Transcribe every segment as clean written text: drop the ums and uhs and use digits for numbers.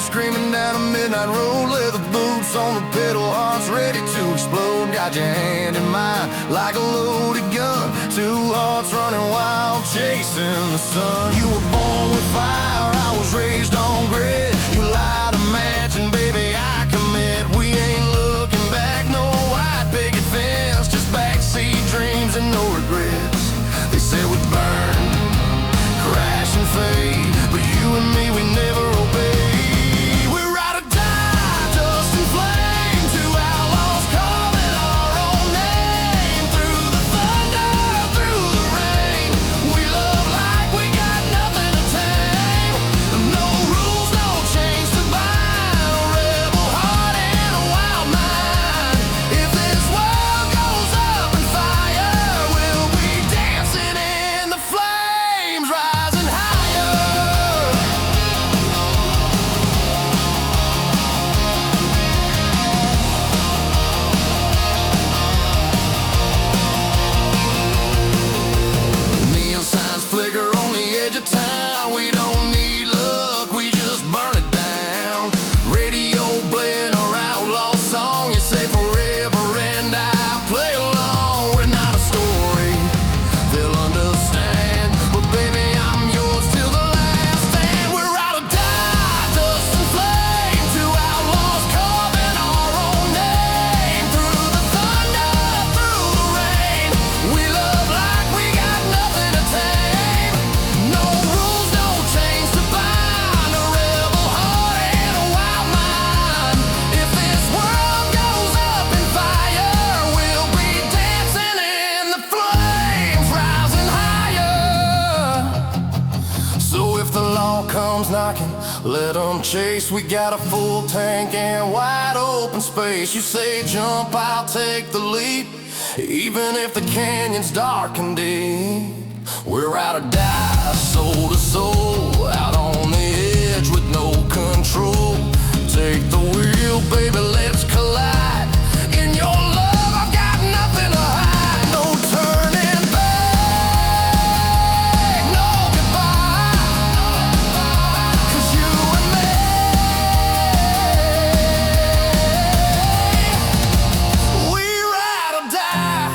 screaming down a midnight road, leather boots on the pedal, hearts ready to explode. Got your hand in mine like a loaded gun, two hearts running wild, chasing the sun. You were born with fire, I was raised on grid. You light a match and baby I commit. We ain't looking back, no white picket fence, just backseat dreams and no regrets. They said we'd burn, crash and fade, but you and me, we never obey. We're ride or die, dust and flame, two outlaws calling our own name. Through the thunder, through the rain, we love like we got nothing to tame. No rules, no chains to bind, a rebel heart and a wild mind. If this world goes up in fire, we'll be dancing in the flames, rising higher. Neon signs flicker on the edge of town. We don't need luck, we just burn it down. Radio playing our outlaw song. You say forever and I play along. We're not a story they'll understand, but baby I'm yours till the last stand. We're out or die, dust and flame, two outlaws carving our own name. Through the thunder, through the rain, we love like we got nothing to tame. No rules, no chains to bind, a rebel heart and a wild mind. If this world goes up in fire, we'll be dancing in the flames, rising higher. So if the law comes knocking, let them chase. We got a full tank and wide open space. You say jump, I'll take the leap, even if the canyon's dark and deep. We're out or die, soul to soul, out on the edge with no control. Take the wheel, baby, let's collide. In your love, I've got nothing to hide. No turning back, no goodbye. 'Cause you and me, we ride or die.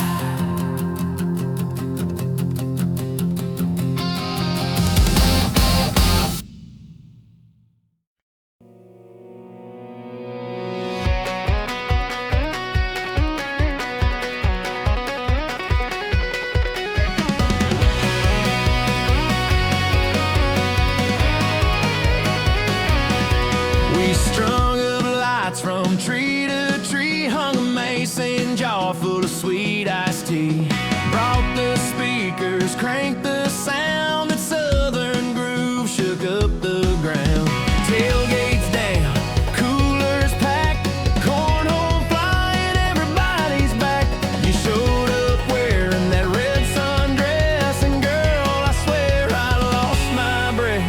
We strung up lights from tree to tree, hung a mason jar full of sweet iced tea. Brought the speakers, cranked the sound, that southern groove shook up the ground. Tailgates down, coolers packed, cornhole flying, everybody's back. You showed up wearing that red sundress, and girl, I swear I lost my breath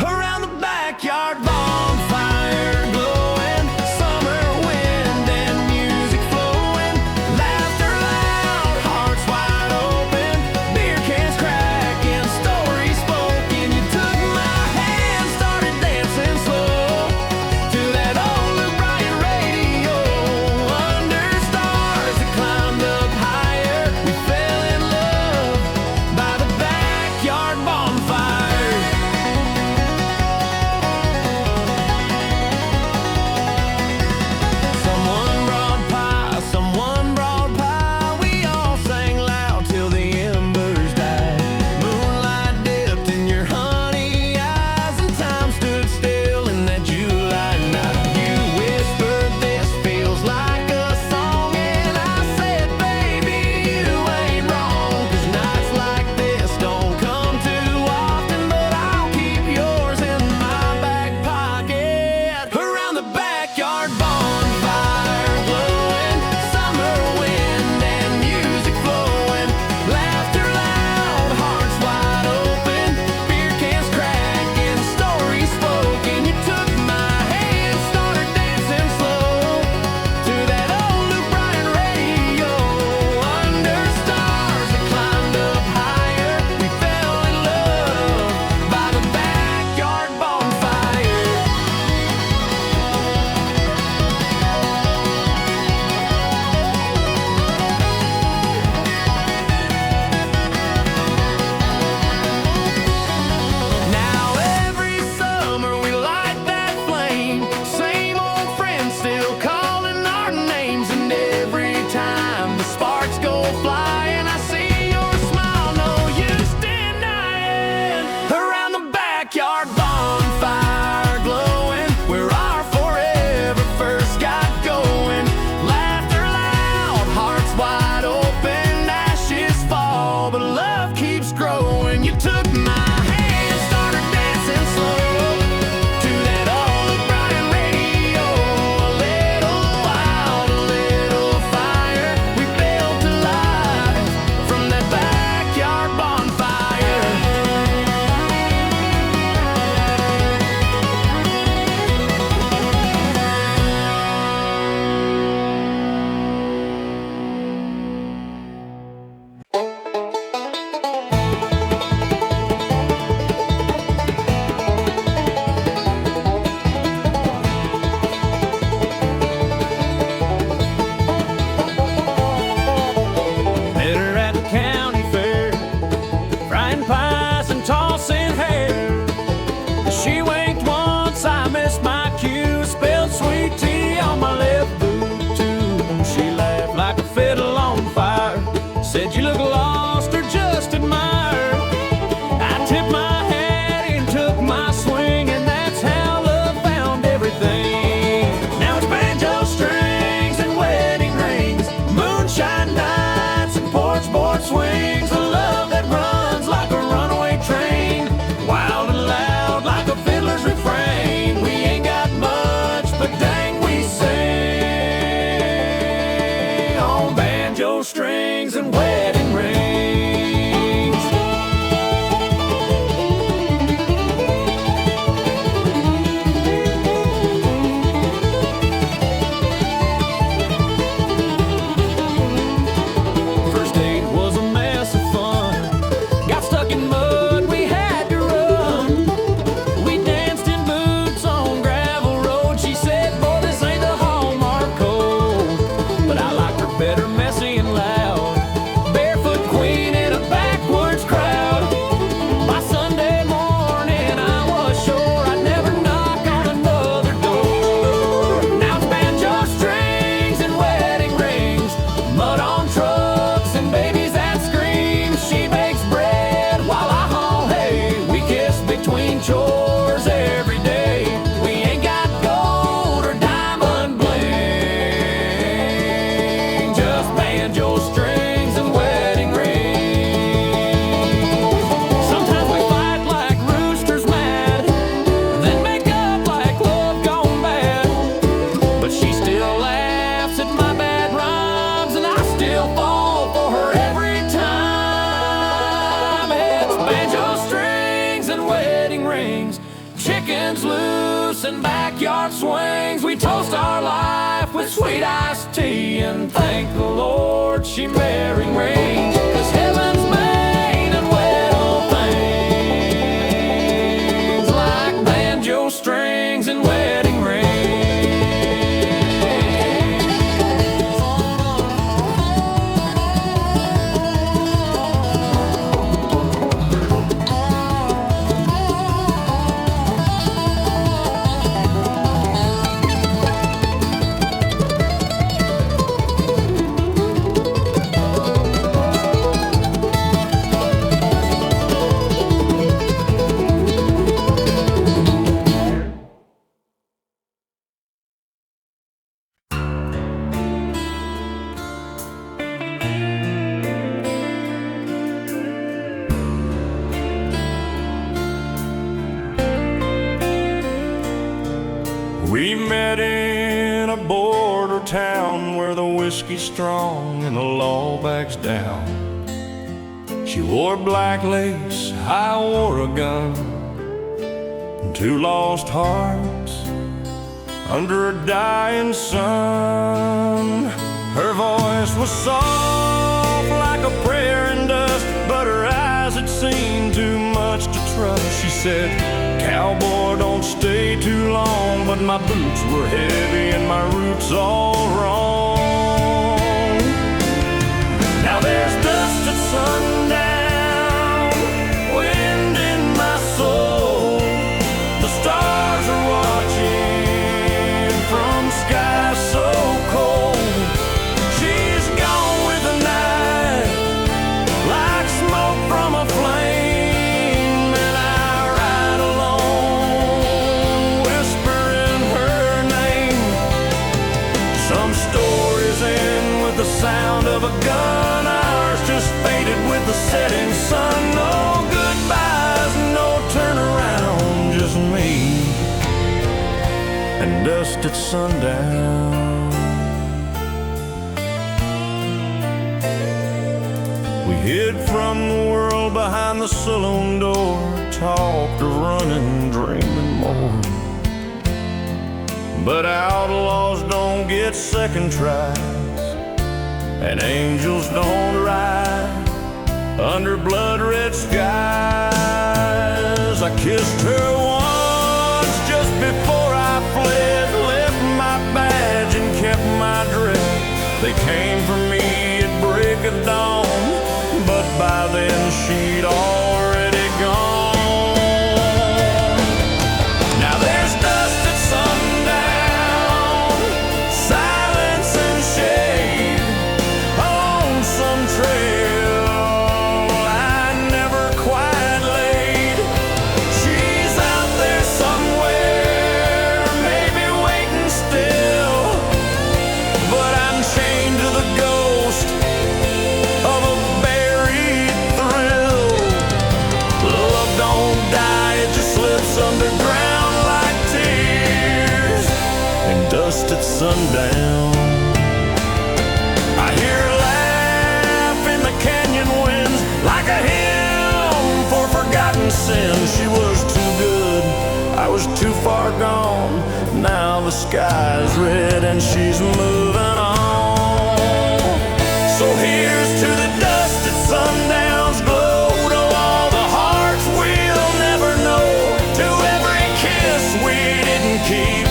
around the backyard bonfire. Same old friends still calling our names, and every time the sparks go flying, I see your smile, no use denying. Around the backyard bonfire glowing, where our forever first got going. Laughter loud, hearts wide open, ashes fall, but love keeps growing. You took my hand, started dancing slow to that old Brian radio. A little wild, a little fire, we built a life from that backyard bonfire. Met her at the county fair, frying pies and tossing hair. She winked once, I missed my cue, spilled sweet tea on my left boot too. She laughed like a fiddle on fire, said you look lost or just admire. I tipped my hat and took my swing, and that's how love found everything. Now it's banjo strings and wedding rings, moonshine nights and porch board swings. A love that runs like a runaway train, wild and loud like a fiddler's refrain. We ain't got much, but dang we sing on banjo strings and wedding rings. First date was a mess of fun. Got stuck in mud, we had to run. We danced in boots on gravel road. She said, boy, this ain't the Hallmark code. But I liked her better messy and loud. Barefoot queen in a backwards crowd. By Sunday morning I was sure I'd never knock on another door. Now it's banjo strings and wedding rings, mud on trucks and babies that scream. She bakes bread while I haul hay. We kiss between chores every day. We ain't got gold or diamond bling, just banjo strings and wedding rings. Sometimes we fight like roosters mad, then make up like love gone bad. But she still laughs at my bad rhymes, and I still fall for her every time. It's banjo strings and wedding rings, chickens loose and backyard swings. We toast our life with sweet iced tea and thank the Lord she married range. 'Cause heaven's made and wed all things like banjo strings and wedding rings. We met in a border town where the whiskey's strong and the law backs down. She wore black lace, I wore a gun, and two lost hearts under a dying sun. Her voice was soft like a prayer in dust, but her eyes had seen too much to trust. She said, cowboy, don't stay too long, but my boots were heavy and my roots all wrong. Now there's dust at sundown, wind in my soul, the stars are watching sound of a gun. Ours just faded with the setting sun. No goodbyes, no turnaround, just me and dust at sundown. We hid from the world behind the saloon door, talked of running, dreaming more. But outlaws don't get second tries, and angels don't ride under blood-red skies. I kissed her once just before I fled, left my badge and kept my dress. They came for me at break of dawn, but by then she'd already gone. Now there's dust at sundown, silence and shade on some trail I never quite laid. She's out there somewhere, maybe waiting still, but I'm chained to the ghost of a buried thrill. Love don't die, it just slips underground like tears and dust at sundown. I hear her laugh in the canyon winds like a hymn for forgotten sins. She was too good, I was too far gone. Now the sky's red and she's moving on. So here's to the dust at sundown's glow, to all the hearts we'll never know, to every kiss we didn't keep,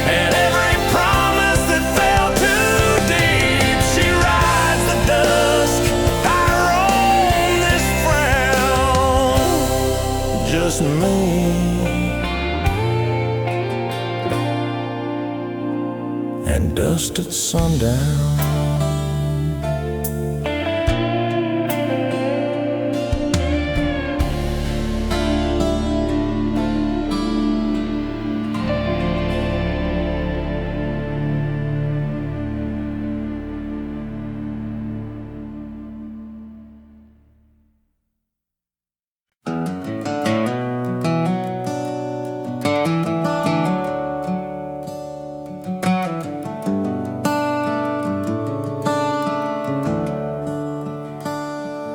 and every promise that fell too deep. She rides the dusk, I roam this frown, just me and dust at sundown.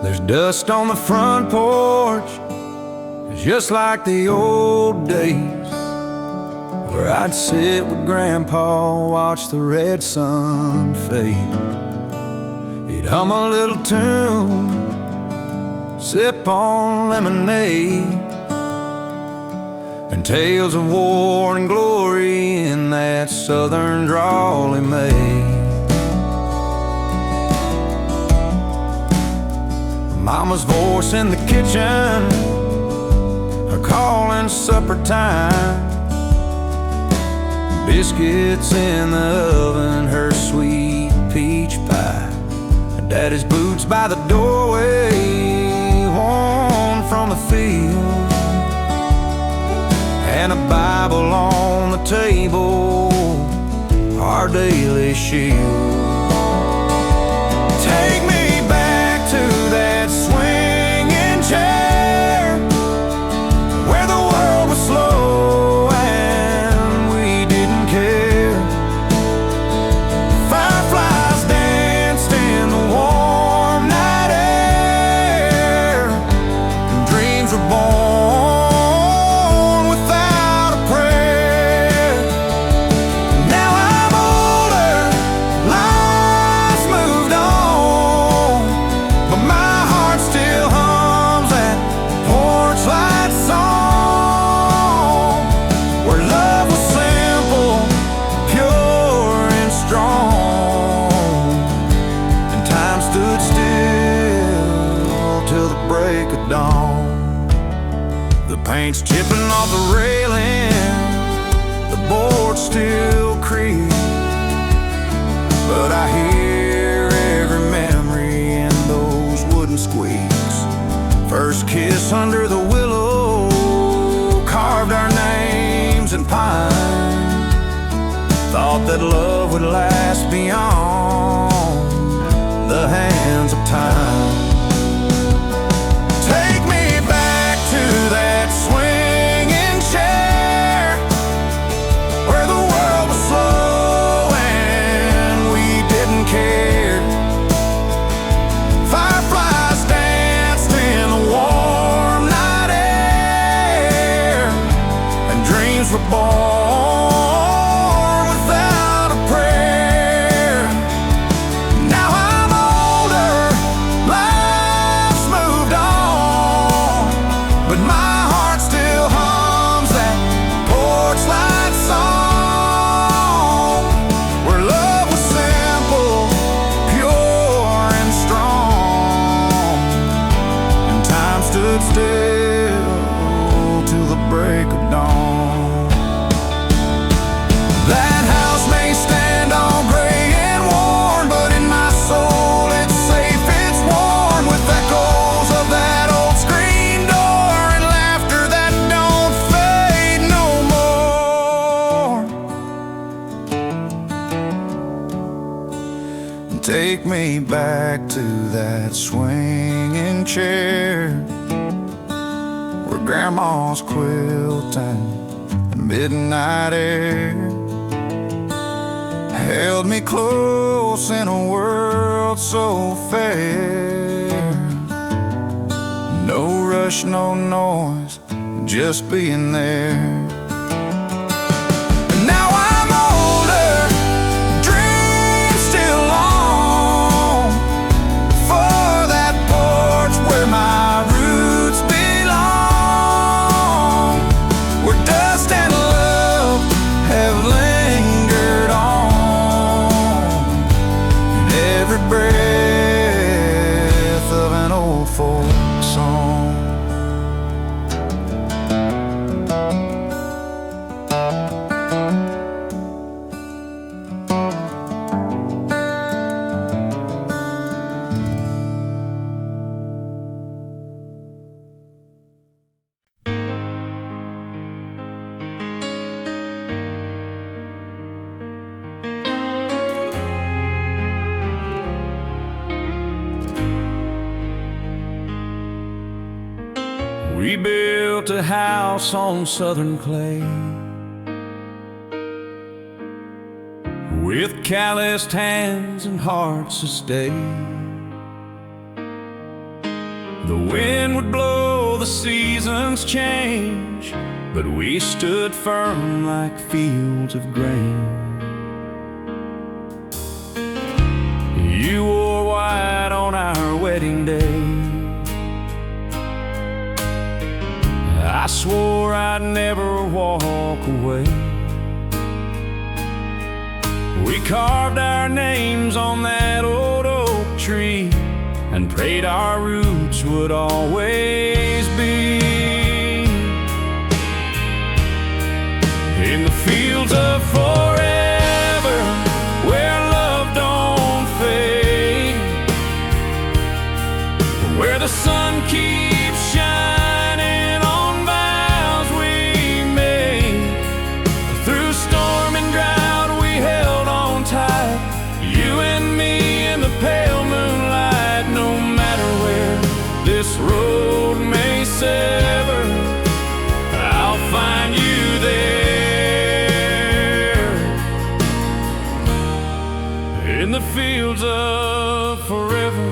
There's dust on the front porch, just like the old days, where I'd sit with Grandpa, watch the red sun fade. He'd hum a little tune, sip on lemonade, and tales of war and glory in that southern drawl he made. Mama's voice in the kitchen, her calling supper time, biscuits in the oven, her sweet peach pie, and Daddy's boots by the doorway, worn from the field, and a Bible on the table, our daily shield. Take me back to that swinging chair, where the world was slow and we didn't care. Fireflies danced in the warm night air, and dreams were born without a prayer. Now I'm older, life's moved on, but my heart still hums that porch light song, where love was simple, pure and strong, and time stood still till the break of dawn. The paint's chipping off the railing, the boards still creak, but I hear every memory in those wooden squeaks. First kiss under the willow, carved our names in pine. Thought that love would last beyond the hands of time. Take me back to that swinging chair, where the world was slow and we didn't care. Fireflies danced in the warm night air, and dreams were born without a prayer. Now I'm older, life's moved on, but my heart still hums that porch light song, where love was simple, pure and strong, and time stood still till the break of dawn. That house may stand all gray and worn, but in my soul it's safe, it's warm, with echoes of that old screen door and laughter that don't fade no more. Take me back to that swinging chair, where grandma's quilting and midnight air held me close in a world so fair. No rush, no noise, just being there. And now I'm older, dreams still long, for that porch where my roots belong, where dust and love have lingered on, every breath of an old folk song. We built a house on southern clay, with calloused hands and hearts of steel. The wind would blow, the seasons change, but we stood firm like fields of grain. You wore white on our wedding day. I swore I'd never walk away. We carved our names on that old oak tree and prayed our roots would always be in the fields of forever, where love don't fade, where the sun keeps shining on vows we made. Through storm and drought we held on tight, you and me in the pale moonlight. No matter where this road may sever, I'll find you there in the fields of forever.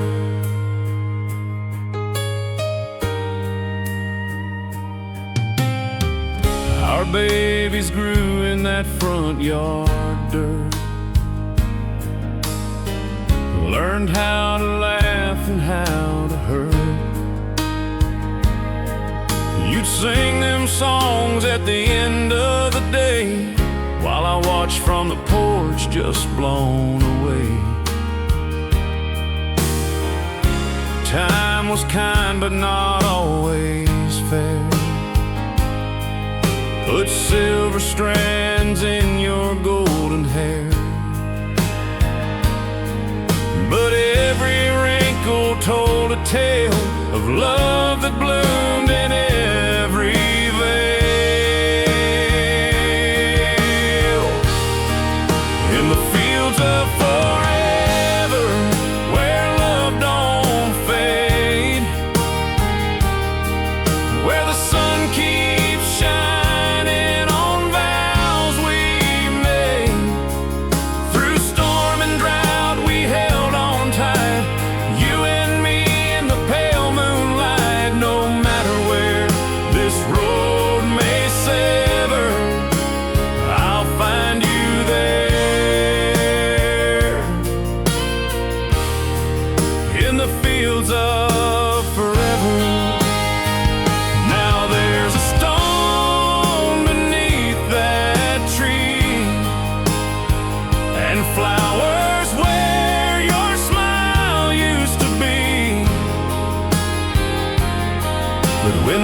Our babies grew in that front yard dirt, learned how to laugh and how to hurt. You'd sing them songs at the end of the day, while I watched from the porch just blown away. Time was kind but not always fair. Put silver strands in your golden hair, but every wrinkle told a tale of love that bloomed in every vale. In the fields of forever, where love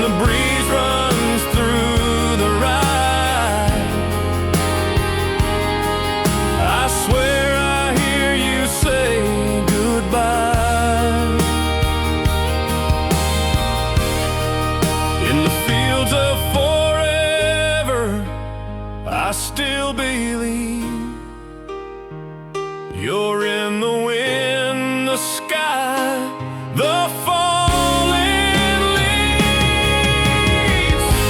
the breeze runs through the ride. I swear I hear you say goodbye. In the fields of forever, I still believe you're in the wind, the sky, the falling leaves.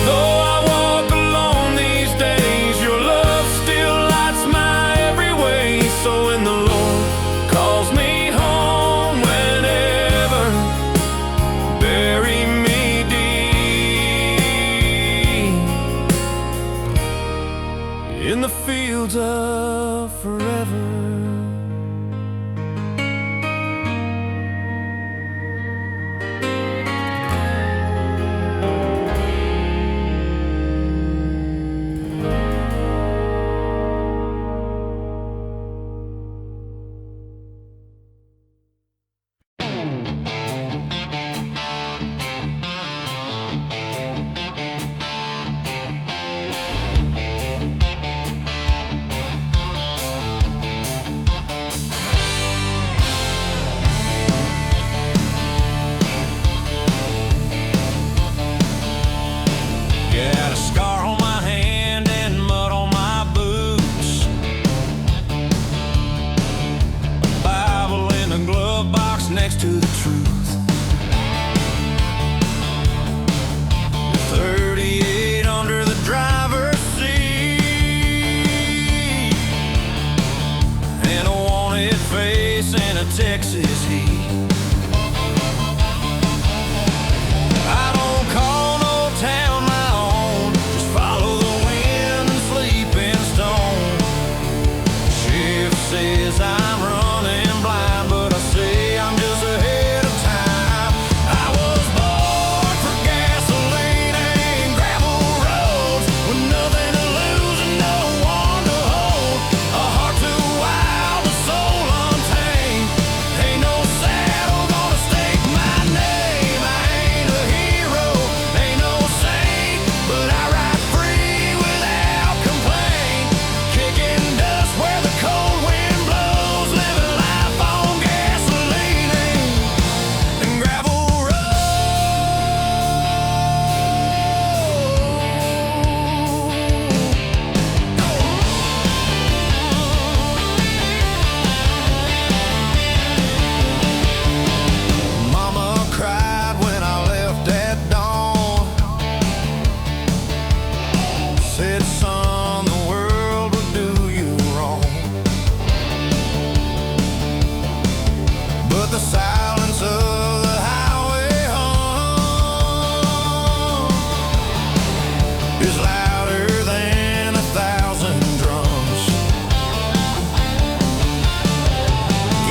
Though I walk alone these days, your love still lights my every way. So when the Lord calls me home, whenever, bury me deep in the fields of forever. Next to the truth, 38 under the driver's seat, and a wanted face in a Texas heat. I don't call no town my own, just follow the wind and sleeping stone. Shift says I'm running blind, but I say I'm just ahead of time. I was born for gasoline and gravel roads, with nothing to lose and no one to hold. A heart too wild, a soul untamed. Ain't no saddle gonna stake my name. I ain't a hero, ain't no saint, but I ride free without complaint. Kicking dust where the cold wind blows, living life on gasoline and gravel Mama cried when I left at dawn. Said, son, the world will do you wrong. But the silence of the highway hum is louder than 1,000 drums.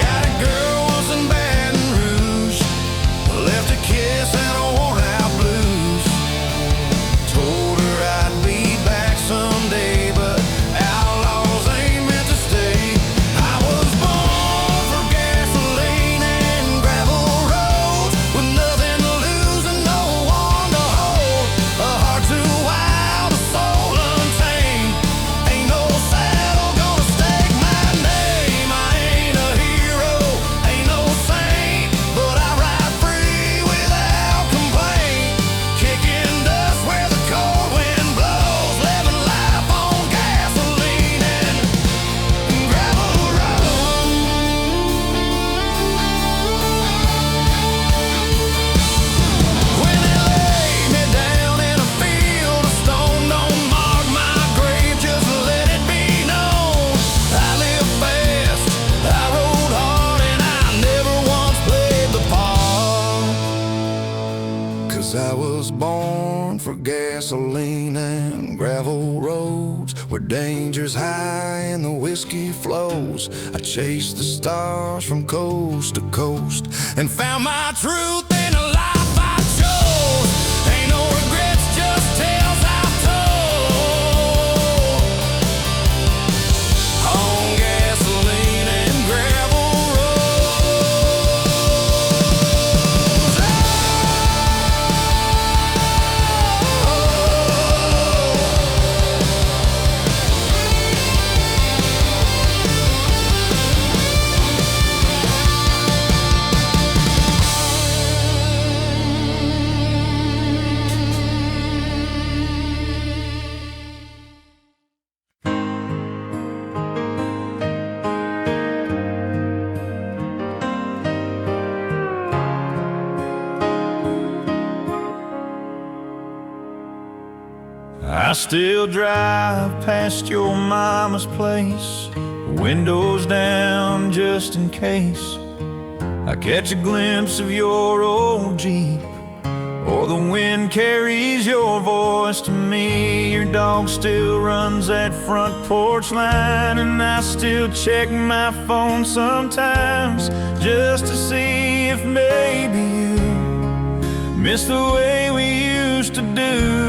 Got a girl once in Baton Rouge, left a kiss and a worn-out blues. Told her I'd be back someday, but outlaws ain't meant to stay. I was born for gasoline and gravel roads, with nothing to lose and no one to hold. A heart too wild, a soul untamed. Ain't no saddle gonna stake my name. I ain't a hero, ain't no saint, but I ride free without complaint. Kicking dust where the cold wind blows, living life on gasoline and gravel roads. When they lay me down in a field of stone, don't mark my grave, just let it be known. I live fast, I rode hard, and I never once played the part. 'Cause I was born for gasoline and gravel roads, where danger's high and the whiskey flows. I chased the stars from coast to coast and found my truth in the life I chose. Ain't no regrets, just tales I've told. On gasoline and gravel roads. I still drive past your mama's place, windows down just in case I catch a glimpse of your old Jeep, or the wind carries your voice to me. Your dog still runs that front porch line, and I still check my phone sometimes just to see if maybe you miss the way we used to do.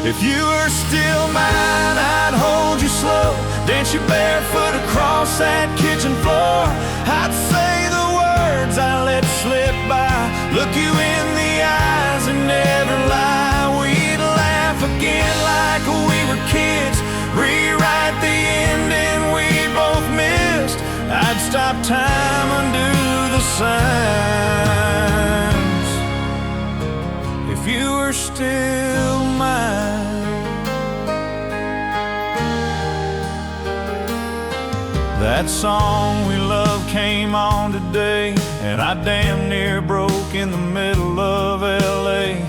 If you were still mine, I'd hold you slow, dance you barefoot across that kitchen floor. I'd say the words I let slip by, look you in the eyes and never lie. We'd laugh again like we were kids, rewrite the ending we both missed. I'd stop time undo the signs if you were still mine. That song we love came on today, and I damn near broke in the middle of LA.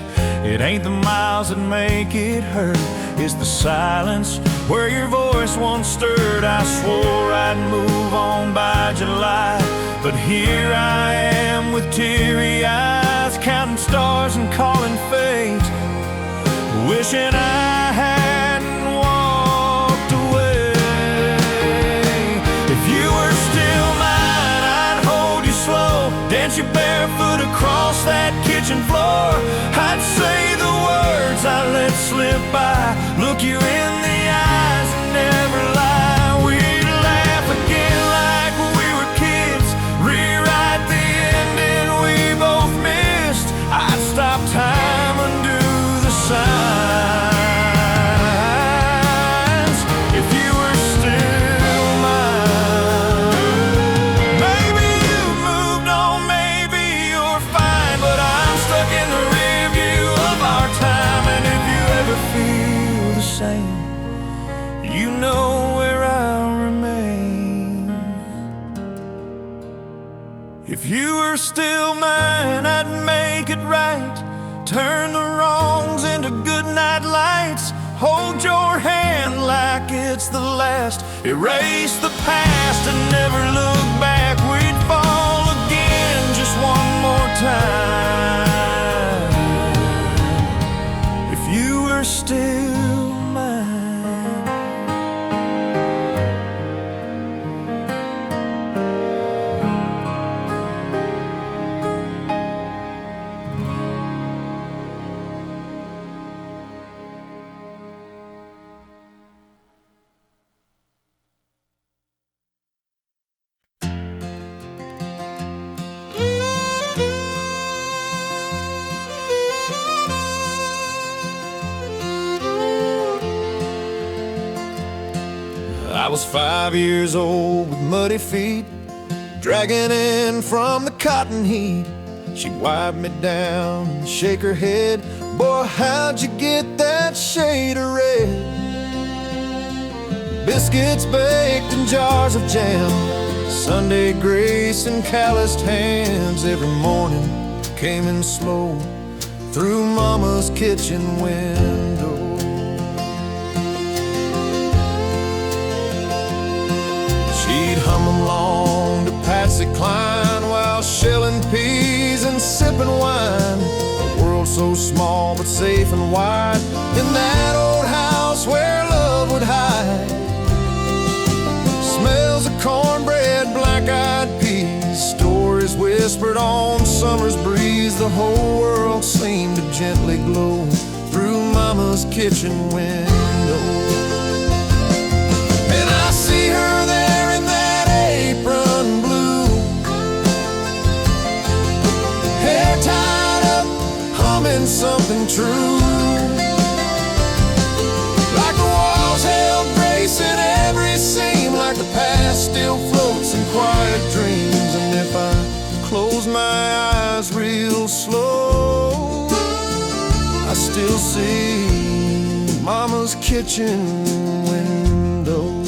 It ain't the miles that make it hurt, it's the silence where your voice once stirred. I swore I'd move on by July, but here I am with teary eyes, counting stars and calling fate, wishing I hadn't walked away. If you were still mine, I'd hold you slow, dance you barefoot across that kitchen floor. I'd say the words I let slip by, look you in the eyes and never lie. We'd laugh again like we were kids, rewrite the ending we both missed. I'd stop time, undo the signs if you were still mine. Maybe you've moved on, maybe you're fine, but I'm stuck in the rear view of our time. And if you ever feel the same, you know where I'll remain. If you were still mine, I'd make it right, turn the wrongs into good night lights, hold your hand like it's the last, erase the past and never look back. We'd fall again just one more time if you were still mine. I was 5 years old with muddy feet, dragging in from the cotton heat. She'd wipe me down and shake her head, boy, how'd you get that shade of red? Biscuits baked in jars of jam, Sunday grace and calloused hands. Every morning came in slow through Mama's kitchen window. She'd hum along to Patsy Cline while shelling peas and sipping wine. A world so small but safe and wide in that old house where love would hide. Smells of cornbread, black-eyed peas, stories whispered on summer's breeze. The whole world seemed to gently glow through Mama's kitchen window. And I see her there, apron blue, hair tied up, humming something true. Like the walls held grace in every seam, like the past still floats in quiet dreams. And if I close my eyes real slow, I still see Mama's kitchen window.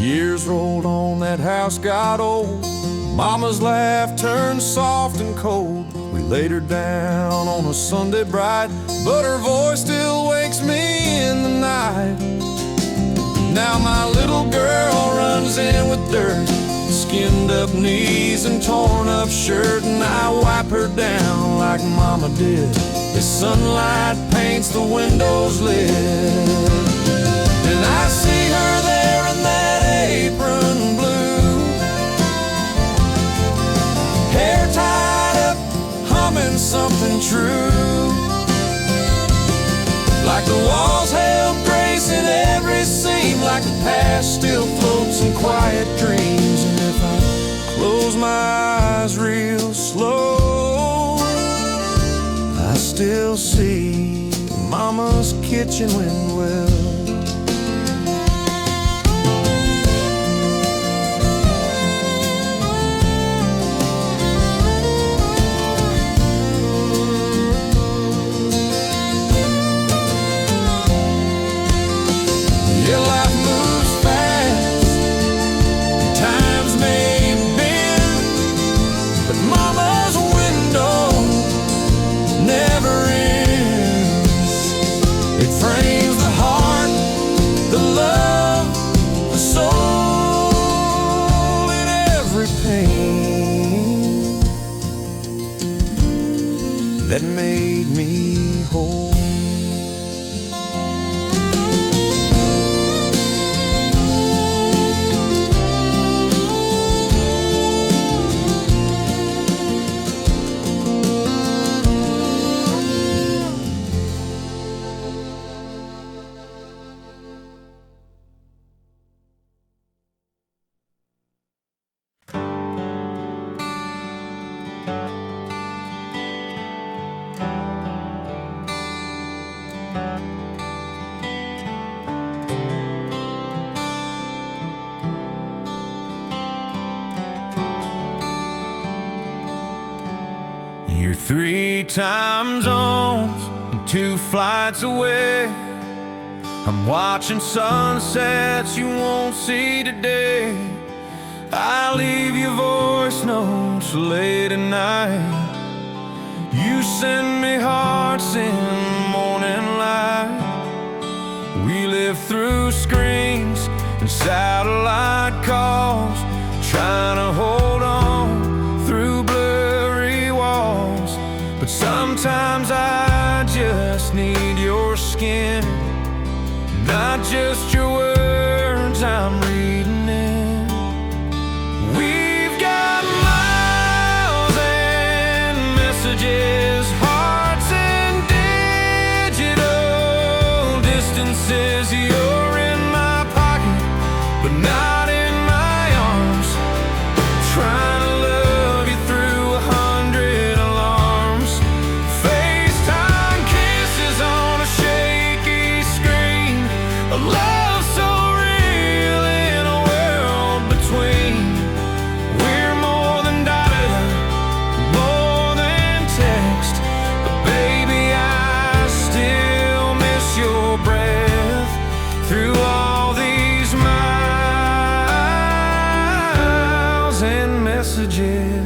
Years rolled on, that house got old. Mama's laugh turned soft and cold. We laid her down on a Sunday bright, but her voice still wakes me in the night. Now my little girl runs in with dirt, skinned up knees and torn up shirt, and I wipe her down like Mama did as sunlight paints the windows lit. And I see her there in that apron blue, hair tied up, humming something true, like the walls held grace in every seam, like the past still floats in quiet dreams. And if I close my eyes real slow, I still see Mama's kitchen window. Yeah, life moves fast, times may bend, but Mama's window never ends. It frames the heart, the love, the soul in every pain that made me whole. You're 3 time zones and 2 flights away. I'm watching sunsets you won't see today. I leave your voice notes late at night. You send me hearts in the morning light. We live through screens and satellite calls, trying to hold on through blurry walls. But sometimes I just need your skin, not just your words I'm reading in. We've got miles and messages, hearts and digital distances. You're in my pocket, but not in my arms. Trying to love you through 100 alarms. FaceTime kisses on a shaky screen. A love so real in a world between. We're more than data, more than text. But baby, I still miss your breath through all these miles and messages.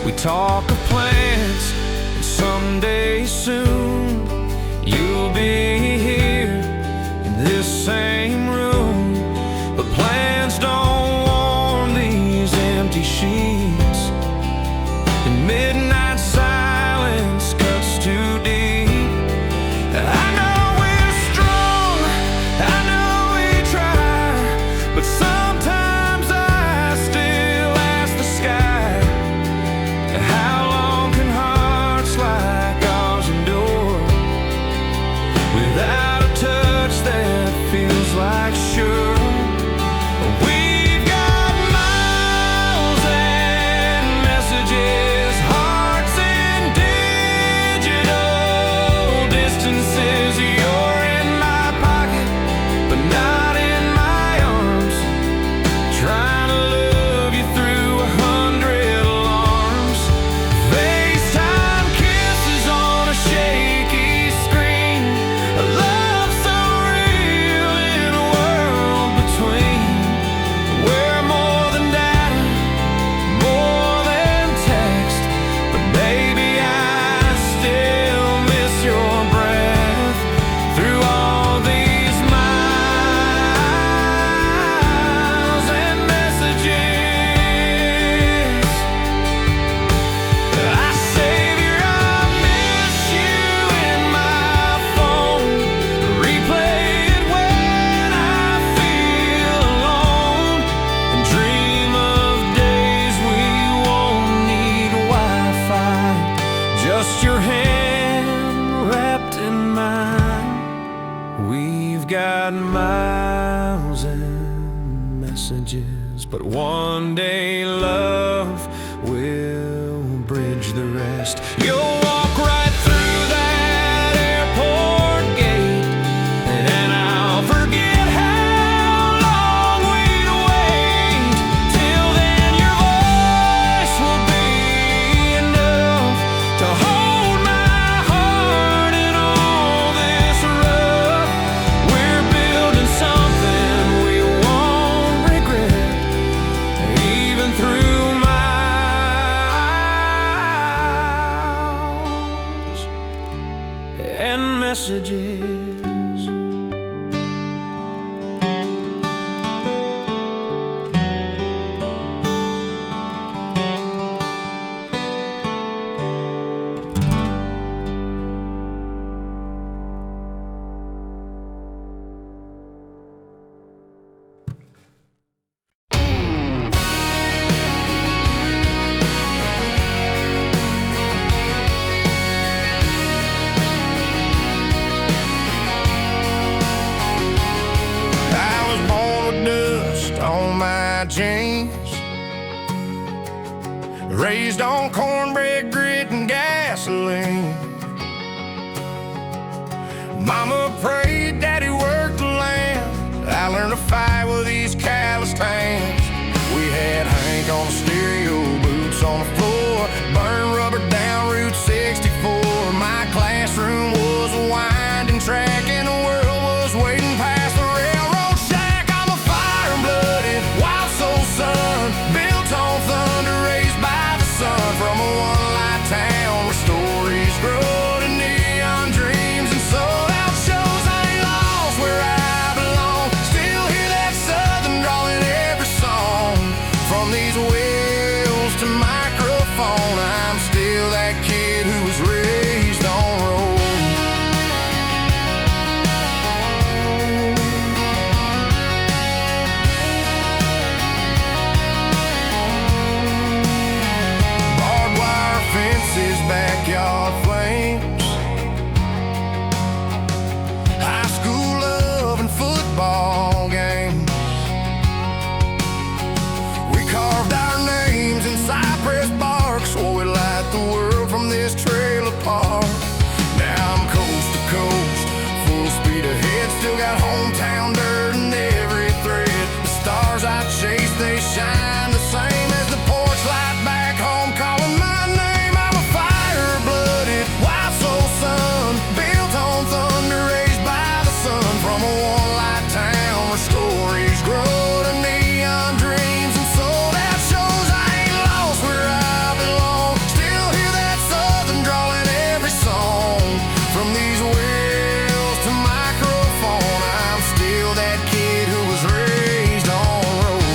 We talk of plans, and someday soon you'll be here in this same room. But plans don't warm these empty sheets, and midnight silence cuts too deep. I know we're strong, I know we try, but sometimes I still ask the sky, how long can hearts like ours got miles and messages, but one day love will bridge the rest. You'll walk right through that airport gate, and I'll forget how long we'd wait. Till then your voice will be enough to hold my heart in all this rough. We're building something we won't regret, even through miles and messages. I was born with dust on my jeans, raised on cornbread, grit, and gasoline. Mama prayed, daddy worked the land. I learned to fight with these calloused hands. We had Hank on the stereo, boots on the floor, burn rubber down Route 64. My classroom was a winding track, and the world was waiting past the railroad shack. I'm a fire-blooded, wild soul son, built on thunder, raised by the sun, from a one-light town where stories grow to neon dreams and sold-out shows. I ain't lost where I belong, still hear that southern drawl in every song. From these wheels to microphone, I'm still that kid who was raised on road. Barbed wire fences, backyard flames, high school love and football games. We carved our names in cypress bark, swore we'd light the world from this trailer park. Now I'm coast to coast, full speed ahead, still got hometown dirt in every thread. The stars I chase, they shine the same as the porch light back home calling my name. I'm a fire-blooded, wild soul son, built on thunder, raised by the sun, from a one-light town where stories grow to neon dreams and sold-out shows. I ain't lost where I belong, still hear that southern drawl in every song. From these wheels to microphone, I'm still that kid who was raised on road.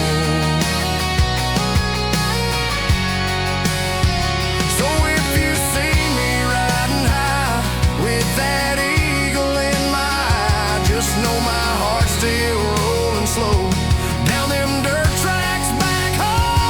So if you see me riding high with that eagle in my eye, just know my heart's still rolling slow down them dirt tracks back home.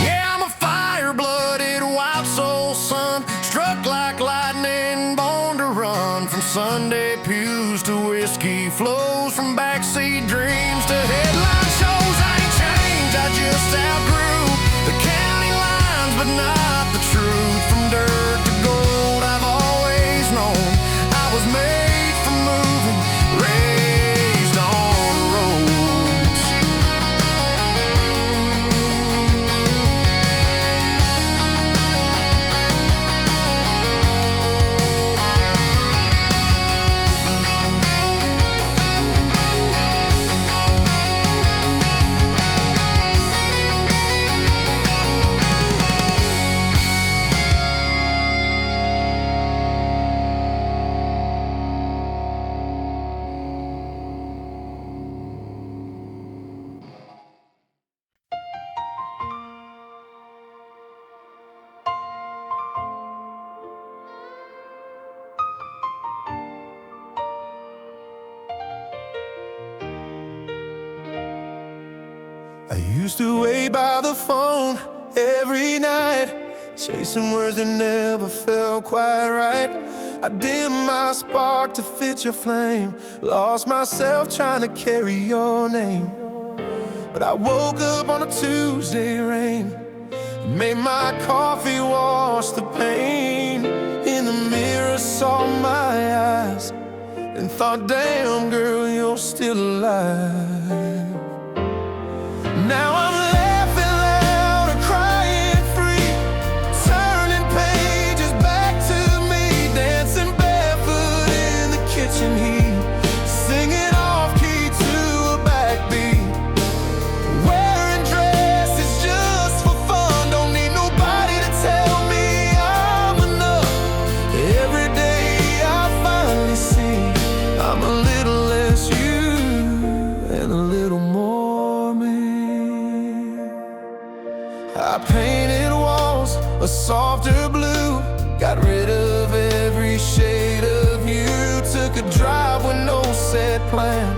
Yeah, I'm a fire-blooded, wild soul son, struck like lightning, born to run. From Sunday pews to whiskey flows, from backseat dreams to headline shows. I ain't changed, I just outgrew the county lines, but not the truth. From dirt to gold, I've always known I was made for moving, raised on roads. I used to wait by the phone every night, chasing words that never felt quite right. I dimmed my spark to fit your flame, lost myself trying to carry your name. But I woke up on a Tuesday rain, made my coffee wash the pain. In the mirror saw my eyes and thought, damn girl, you're still alive. Now I'm laughing loud and crying free, turning pages back to me, dancing barefoot in the kitchen heat, singing off key to a backbeat, wearing dresses just for fun, don't need nobody to tell me I'm enough. Every day I finally see I'm a little less you and a little more me. I painted walls a softer blue, got rid of every shade of you, took a drive with no set plan,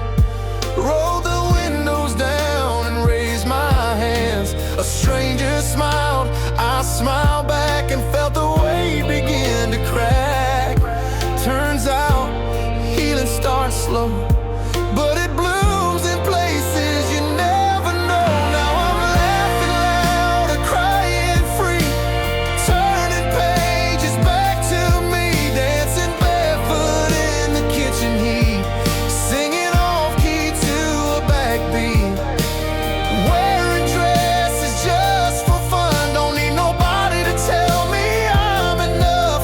rolled the windows down and raised my hands. A stranger smiled, I smiled back and felt the weight begin to crack. Turns out healing starts slow, but it blooms in places you never know. Now I'm laughing loud and crying free, turning pages back to me, dancing barefoot in the kitchen heat, singing off key to a backbeat, wearing dresses just for fun, don't need nobody to tell me I'm enough.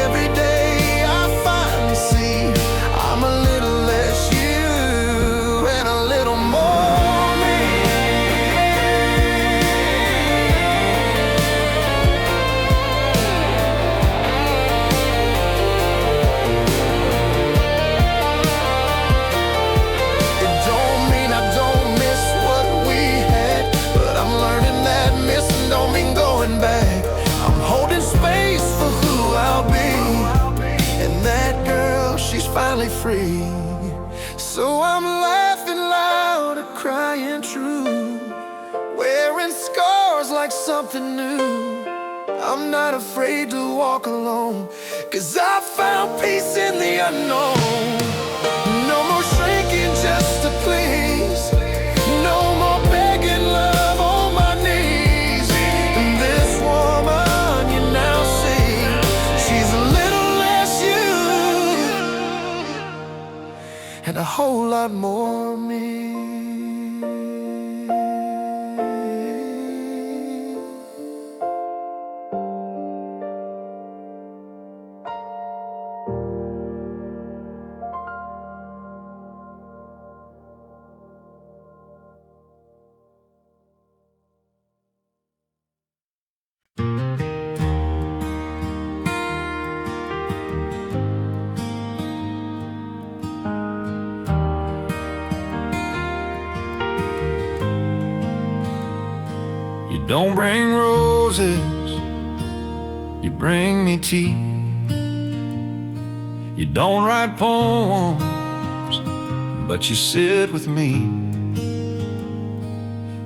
Every day I finally see I'm a little less you and a little more me. It don't mean I don't miss what we had, but I'm learning that missing don't mean going back. I'm holding space for who I'll be, and that girl, she's finally free. So I'm laughing loud and crying true, wearing scars like something new. I'm not afraid to walk alone, 'cause I found peace in the unknown. No more shrinking just to please, no more begging love on my knees. And this woman you now see, she's a little less you and a whole lot more me. You don't bring roses, you bring me tea. You don't write poems, but you sit with me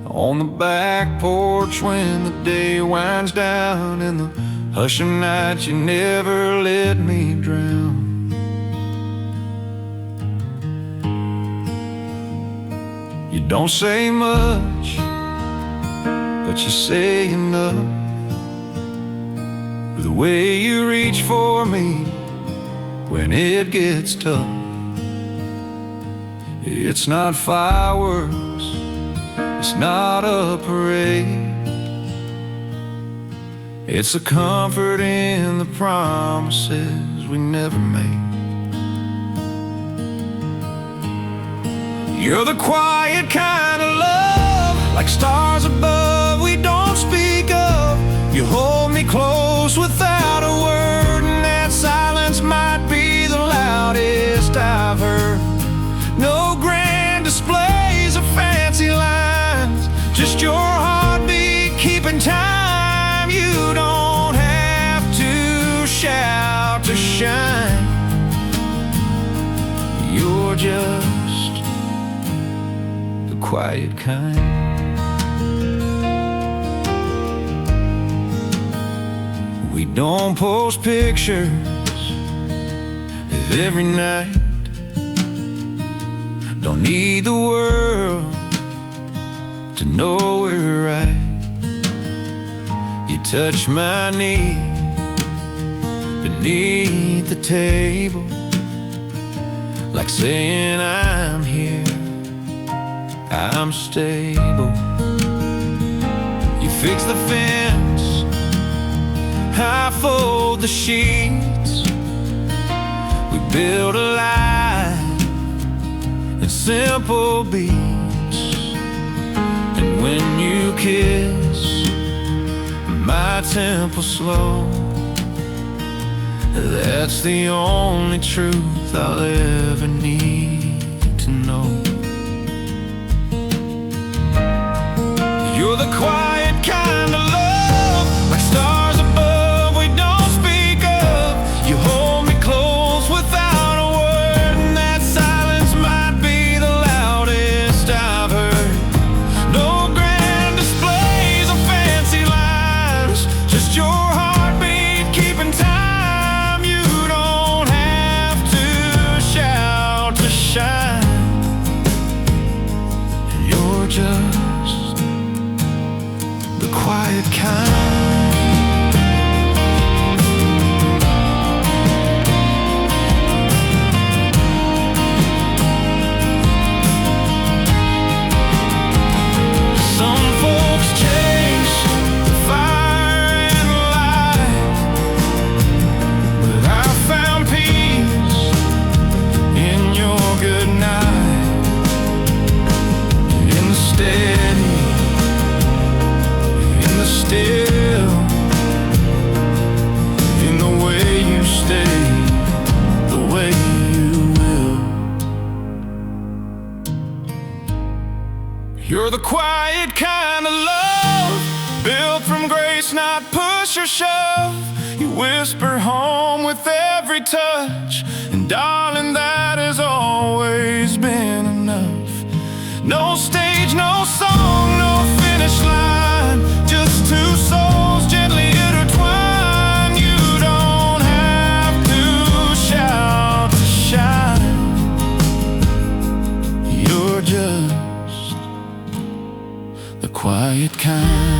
on the back porch when the day winds down. In the hush of night, you never let me drown. You don't say much, but you say enough. With the way you reach for me when it gets tough. It's not fireworks, it's not a parade. It's a comfort in the promises we never made. You're the quiet kind of love, like stars above we don't speak of. You hold me close without a word, and that silence might be the loudest I've heard. No grand displays of fancy lines, just your heartbeat keeping time. You don't have to shout to shine. You're just the quiet kind. We don't post pictures every night. Don't need the world to know we're right. You touch my knee beneath the table, like saying I'm here, I'm stable. You fix the fence, I fold the sheets. We build a life in simple beats. And when you kiss my tempo slow, that's the only truth I'll ever need to know. You're the quiet kind of love, like stars above we don't speak of. You hold me close without a word, and that silence might be the loudest I've heard. No grand displays or fancy lines, just your heartbeat keeping time. You don't have to shout to shine. You're just the quiet kind. Some folks chase the fire and light, but I found peace in your good night, in the steady, in the still, in the way you stay, the way you will. You're the quiet kind of love, built from grace, not push or shove. You whisper home with every touch, and darling, that has always been enough. No stage, no song, no finish line, just two souls gently intertwined. You don't have to shout to shine. You're just the quiet kind.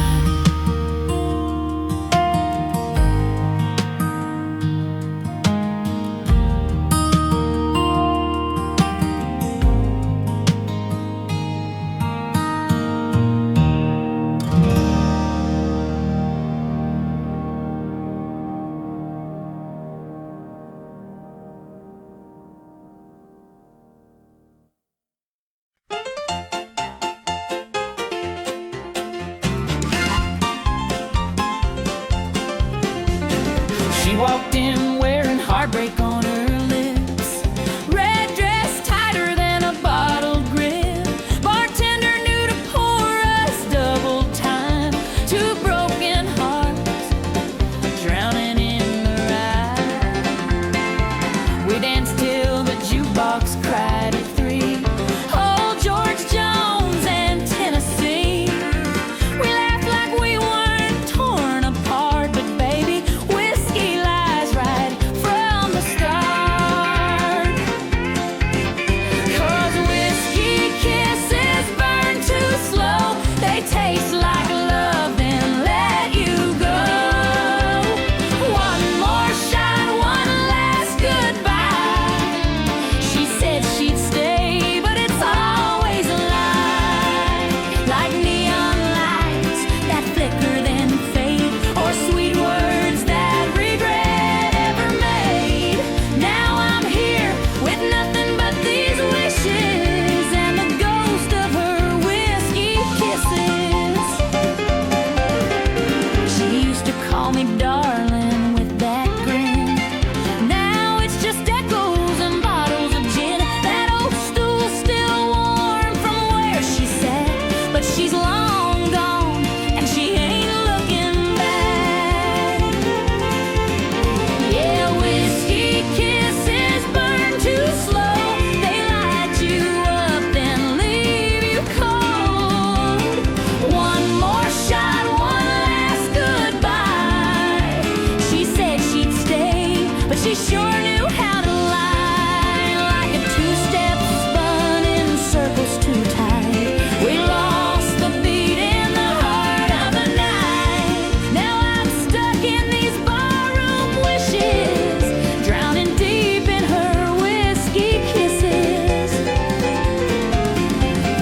She sure knew how to lie, like a two-step spun in circles too tight. We lost the beat in the heart of the night. Now I'm stuck in these barroom wishes, drowning deep in her whiskey kisses.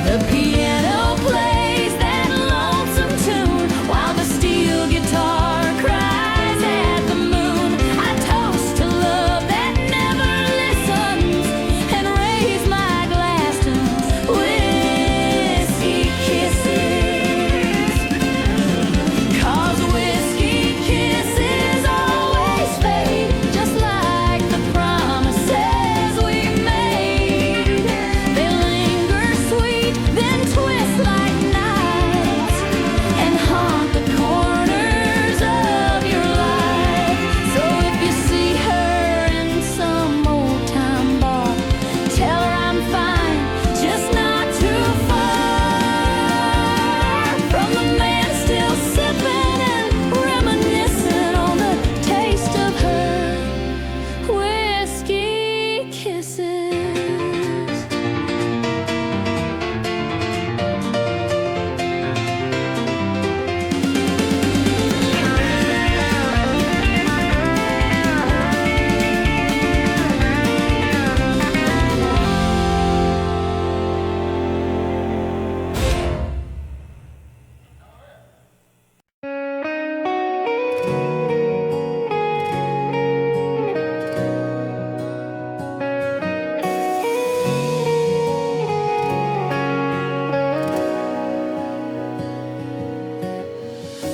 The piano plays that lonesome tune while the steel guitar cries at the moon. I toast to love that never listens and raise my glass to whiskey kisses. 'Cause whiskey kisses always fade, just like the promises we made. They linger sweet, then twist like knives and haunt the corners of your life. So if you see her in some old-time bar, tell her I'm fine, just not too far from the man still sipping and reminiscing on the taste of her whiskey kisses.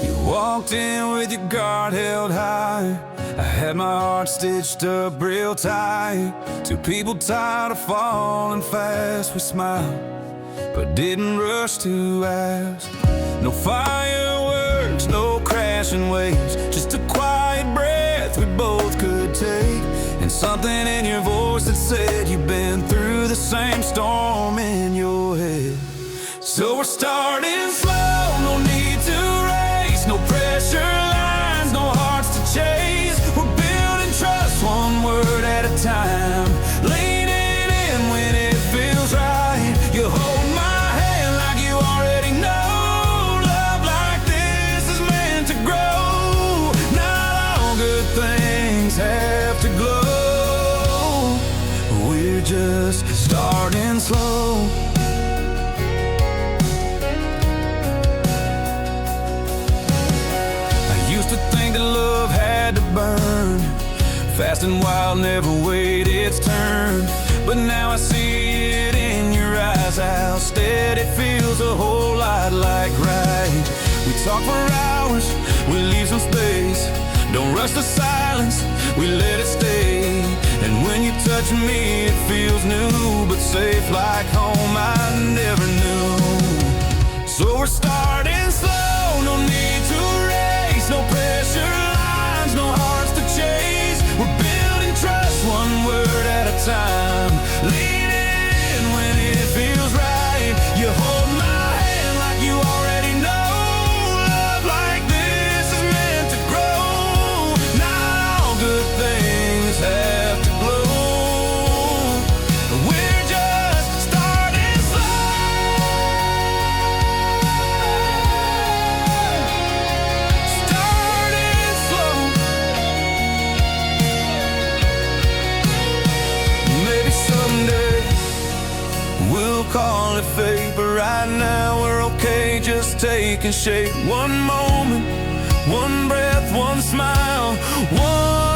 You walked in with your guard held high. I had my heart stitched up real tight. Two people tired of falling fast. We smiled, but didn't rush to ask. No fireworks, no crashing waves, just a quiet breath we both could take. And something in your voice that said you've been through the same storm in your head. So we're starting slow, no need to race, no pressure lines, no hearts to chase. We're building trust one word at a time, leaning in when it feels right. You hold my hand like you already know. Love like this is meant to grow. Not all good things have to glow. We're just starting slow. Used to think that love had to burn, fast and wild, never wait its turn. But now I see it in your eyes, how steady it feels, a whole lot like right. We talk for hours, we leave some space, don't rush the silence, we let it stay. And when you touch me, it feels new, but safe like home I never knew. So we're starting slow, no need to race, no pressure lines, no hearts to chase. We're building trust one word at a time, leaning in when it feels right. You hold my hand like you already know. Love like this is meant to grow. Not all good things have to glow. We're just starting slow. Starting slow. Maybe someday we'll call it fate, but right now we're okay, just taking shape. One moment, one breath, one smile, one